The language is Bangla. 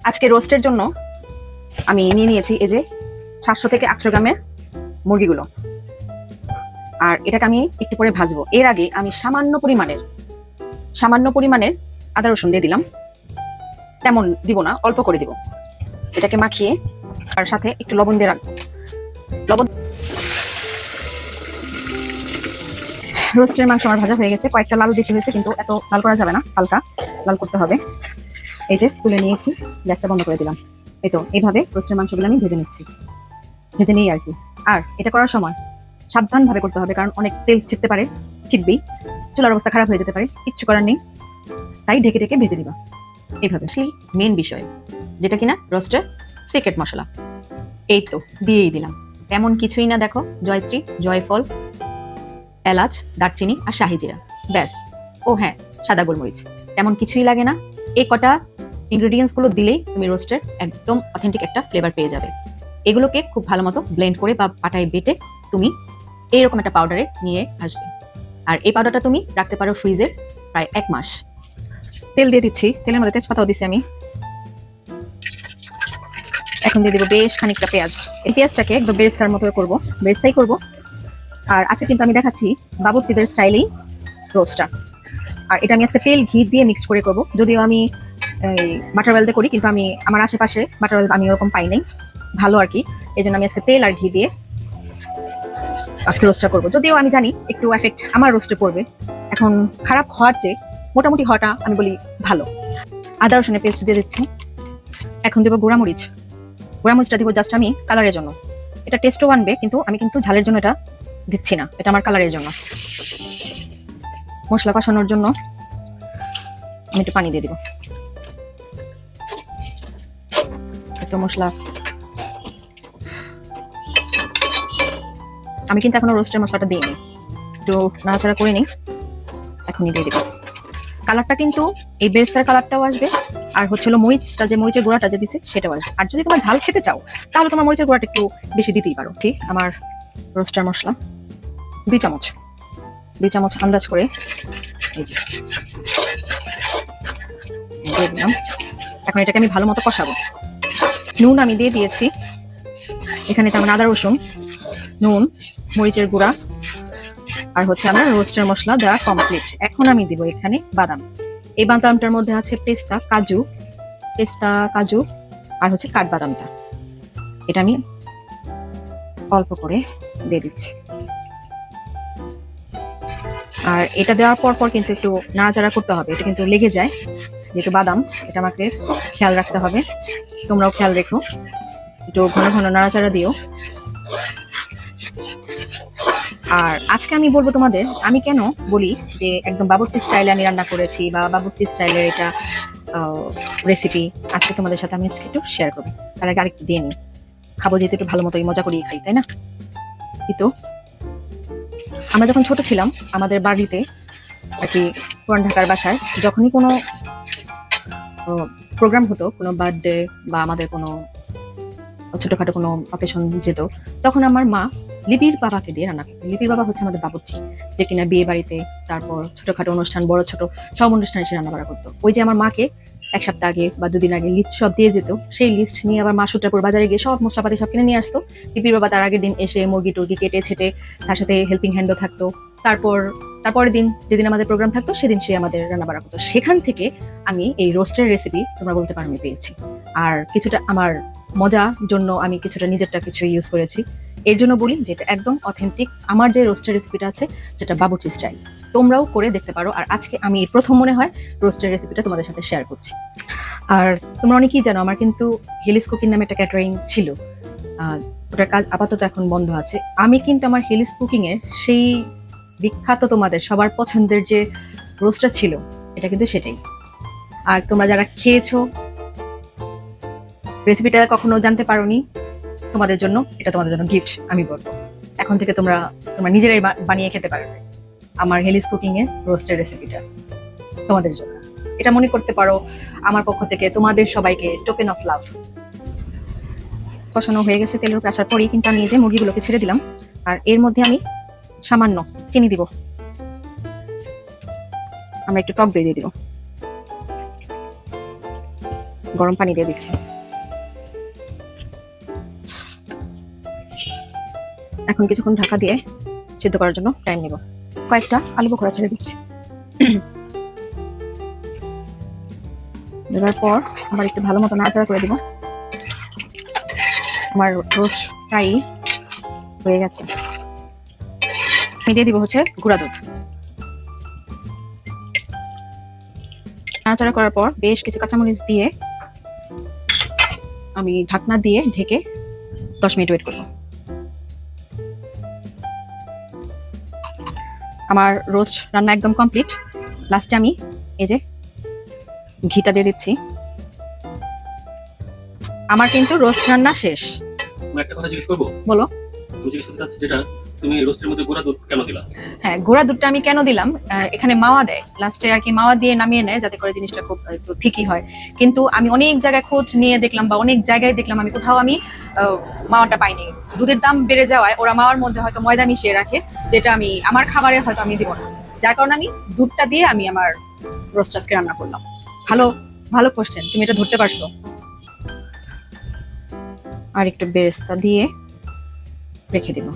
আজকে রোস্টের জন্য আমি নিয়ে নিয়েছি এই যে 700 থেকে 800 গ্রামের মুরগিগুলো। আর এটাকে আমি একটু পরে ভাজবো। এর আগে আমি সামান্য পরিমাণের আদা রসুন দিয়ে দিলাম। তেমন দিব না, অল্প করে দিব। এটাকে মাখিয়ে আর সাথে একটু লবণ দিয়ে রাখবো। লবণ। রোস্টের মাংস আমার ভাজা হয়ে গেছে, কয়েকটা লাল বেশি হয়েছে, কিন্তু এত লাল করা যাবে না, হালকা লাল করতে হবে। এই যে তুলে নিয়েছি, গ্যাসটা বন্ধ করে দিলাম। এই তো এইভাবে রোস্টের মাংসগুলো আমি ভেজে নিচ্ছি, ভেজে নিই আর কি। আর এটা করার সময় সাবধানভাবে করতে হবে, কারণ অনেক তেল ছিটতে পারে, ছিটবেই, চুলার অবস্থা খারাপ হয়ে যেতে পারে, কিচ্ছু করার নেই। তাই ঢেকে ঢেকে ভেজে দিবা এইভাবে। সেই মেন বিষয় যেটা কিনা রোস্টের সিক্রেট মশলা, এই তো দিয়েই দিলাম। তেমন কিছুই না, দেখো, জয়ত্রী, জয়ফল, এলাচ, দারচিনি আর শাহি জিরা, ব্যাস। ও হ্যাঁ, সাদা গোলমরিচ, তেমন কিছুই লাগে না। এই কটা ইনগ্রেডিয়েন্টস গুলো দিলেই তুমি রোস্টের একদম অথেন্টিক একটা ফ্লেভার পেয়ে যাবে। এগুলোকে খুব ভালো মতো ব্লেন্ড করে বা পাটায় বেটে তুমি এইরকম একটা পাউডারে নিয়ে আসবে। আর এই পাউডারটা তুমি রাখতে পারো ফ্রিজে প্রায় 1 মাস। তেল দিয়ে দিচ্ছি, তেলের মধ্যে তেজপাতাও দিচ্ছি আমি। এখন দিয়ে দিব বেশ খানিকটা পেঁয়াজ। এই পেঁয়াজটাকে একদম বেরেস্তার মতো করবো, বেরেস্তাই করবো। আর আজকে কিন্তু আমি দেখাচ্ছি বাবুর্চিদের স্টাইলেই রোস্টটা। আর এটা আমি আজকে তেল ঘি দিয়ে মিক্স করে করবো। যদিও আমি বাটার ওয়েলতে করি, কিন্তু আমার আশেপাশে বাটার ওয়েল আমি ওরকম পাই নাই ভালো আর কি। এই জন্য আমি আজকে তেল আর ঘি দিয়ে আজকে রোস্টটা করবো। যদিও আমি জানি একটু এফেক্ট আমার রোস্টে পড়বে, এখন খারাপ হওয়ার চেয়ে মোটামুটি হওয়াটা আমি বলি ভালো। আদা রসুনের পেস্ট দিয়ে দিচ্ছি। এখন দেবো গোড়ামরিচটা দিব জাস্ট আমি কালারের জন্য। এটা টেস্টও আনবে, কিন্তু আমি কিন্তু ঝালের জন্য এটা দিচ্ছি না, এটা আমার কালারের জন্য। মশলা কষানোর জন্য আমি একটু পানি দিয়ে দিব। একটু মশলা আমি কিন্তু এখনো রোস্টের মশলাটা দিইনি, একটু নাড়াচাড়া করে নিই, এখনই দিয়ে দিব। কালারটা কিন্তু এই বেরেস্তার কালারটাও আসবে, আর হচ্ছিল মরিচটা, যে মরিচের গুঁড়াটা যে দিছে সেটাও আসবে। আর যদি তোমার ঝাল খেতে চাও তাহলে তোমার মরিচের গুঁড়াটা একটু বেশি দিতেই পারো। ঠিক, আমার রোস্টার মশলা 2 চামচ আন্দাজ করে এই যে দিয়ে দিলাম। এখন এটাকে আমি ভালো মতো কষাবো। নুন আমি দিয়ে দিয়েছি এখানে, তেমন আদা রসুন, নুন, মরিচের গুঁড়া আর হচ্ছে আমার রোস্টের মশলা দেওয়া কমপ্লিট। এখন আমি দিব এখানে বাদাম। এই বাদামটার মধ্যে আছে পেস্তা, কাজু আর হচ্ছে কাঠবাদামটা। এটা আমি অল্প করে দিয়ে দিচ্ছি। আর এটা দেওয়ার পর কিন্তু একটু নাড়াচাড়া করতে হবে, এটা কিন্তু লেগে যায় যেহেতু বাদাম, এটা আমাকে খেয়াল রাখতে হবে। তোমরাও খেয়াল রেখো, একটু ঘন ঘন নাড়াচাড়া দিও। আর আজকে আমি বলবো তোমাদের, আমি কেন বলি যে একদম বাবুর্চি স্টাইলে আমি রান্না করেছি বা বাবুর্চি স্টাইলের এটা রেসিপি, আজকে তোমাদের সাথে আমি আজকে একটু শেয়ার করবো। তার আগে আরেকটু দিয়ে নিই, খাবো যেহেতু একটু ভালো মতোই মজা করিয়ে খাই, তাই না? কিন্তু আমরা যখন ছোট ছিলাম আমাদের বাড়িতে আর কি, পুরান ঢাকার বাসায় যখনই কোনো প্রোগ্রাম হতো, কোনো বার্থডে বা আমাদের কোনো ছোটখাটো কোনো অকেশন যেত, তখন আমার মা লিপির বাবাকে দিয়ে রান্না করতো। লিপির বাবা হচ্ছে আমাদের বাবুর্চি, যে কিনা বিয়ে বাড়িতে, তারপর ছোটখাটো অনুষ্ঠান, বড় ছোট সব অনুষ্ঠানে সে রান্না করা করতো। ওই যে আমার মাকে 1 সপ্তাহ আগে বা 2 দিন আগে লিস্ট সব দিয়ে যেত, সেই লিস্ট নিয়ে আবার মা সূত্রাপুর বাজারে গিয়ে সব মশলাপাতি সব কিনে নিয়ে আসতো। লিপির বাবা তার আগের দিন এসে মুরগি টুরগি কেটে ছেটে, তার সাথে হেল্পিং হ্যান্ডও থাকতো। তারপরের দিন যেদিন আমাদের প্রোগ্রাম থাকতো সেদিন সে আমাদের রান্না বাড়া করতো। সেখান থেকে আমি এই রোস্টের রেসিপি তোমরা বলতে পারো আমি পেয়েছি। আর কিছুটা আমার মজার জন্য আমি কিছুটা নিজেরটা কিছু ইউজ করেছি। এর জন্য বলি যে এটা একদম অথেন্টিক আমার যে রোস্টের রেসিপিটা আছে, যেটা বাবুর্চি স্টাইল, তোমরাও করে দেখতে পারো। আর আজকে আমি প্রথম মনে হয় রোস্টের রেসিপিটা তোমাদের সাথে শেয়ার করছি। আর তোমরা অনেকেই জানো আমার কিন্তু হেলিস কুকিং নামে একটা ক্যাটারিং ছিল, ওটার কাজ আপাতত এখন বন্ধ আছে। আমি কিন্তু আমার হেলিস কুকিং এর সেই বিখ্যাত তোমাদের সবার পছন্দের যে রোস্টটা ছিল, এটা কিন্তু সেটাই। আর তোমরা যারা খেয়েছো, রেসিপিটা কখনো জানতে পারোনি, তোমাদের জন্য গিফট আমি বলবো। এখন থেকে তোমরা নিজেরাই বানিয়ে খেতে পারবে আমার হেলিস কুকিং এর রোস্টের রেসিপিটা তোমাদের জন্য। এটা মনে করতে পারো আমার পক্ষ থেকে তোমাদের সবাইকে টোকেন অফ লাভ। কষানো হয়ে গেছে, তেলের উপর আসার পরেই কিন্তু আমি এই যে মুরগিগুলোকে ছেড়ে দিলাম। আর এর মধ্যে আমি সামান্য চিনি দিব, আমরা একটু টক দই দিয়ে দিব। গরম পানি দিয়ে দিচ্ছি। এখন কিছুক্ষণ ঢাকা দিয়ে সিদ্ধ করার জন্য টাইম নিব। কয়েকটা আলু বোখরা ছেড়ে দিচ্ছি। দেওয়ার পর আবার একটু ভালো মতো নাড়াচাড়া করে দিব। আমার রোস্ট ফ্রাই হয়ে গেছে। আমি দিয়ে দিব হচ্ছে গুঁড়া দুধ। নাড়াচাড়া করার পর বেশ কিছু কাঁচামরিচ দিয়ে আমি ঢাকনা দিয়ে ঢেকে 10 মিনিট ওয়েট করব। আমার রোস্ট রান্না একদম কমপ্লিট। লাস্টে আমি এই যে ঘিটা দিয়ে দিচ্ছি। আমার কিন্তু রোস্ট রান্না শেষ। আমি একটা কথা জিজ্ঞেস করবো? বলো। আমি জিজ্ঞেস করতে চাচ্ছি যেটা তুমি রোস্টের মধ্যে গুঁড়া দুধ কেন দিলা? হ্যাঁ, গুঁড়া দুধটা আমি কেন দিলাম, এখানে মাওয়া দেয় লাস্টে আর কি, মাওয়া দিয়ে নামিয়ে নেয় যাতে করে জিনিসটা খুব একটু ঠিকই হয়। কিন্তু আমি অনেক জায়গায় খোঁজ নিয়ে দেখলাম বা অনেক জায়গায় দেখলাম, আমি কোথাও আমি মাওয়াটা পাইনি। দুধের দাম বেড়ে যাওয়ায় ওরা মাওয়ার মধ্যে হয়তো ময়দা মিশিয়ে রাখে, যেটা আমি আমার খাবারে হয়তো আমি দিব না। যার কারণে আমি দুধটা দিয়ে আমি আমার রোস্ট আজকে রান্না করলাম। ভালো ভালো কোশ্চেন, তুমি এটা ধরতে পারছো। আর একটু বেরেস্তা দিয়ে রেখে দিব।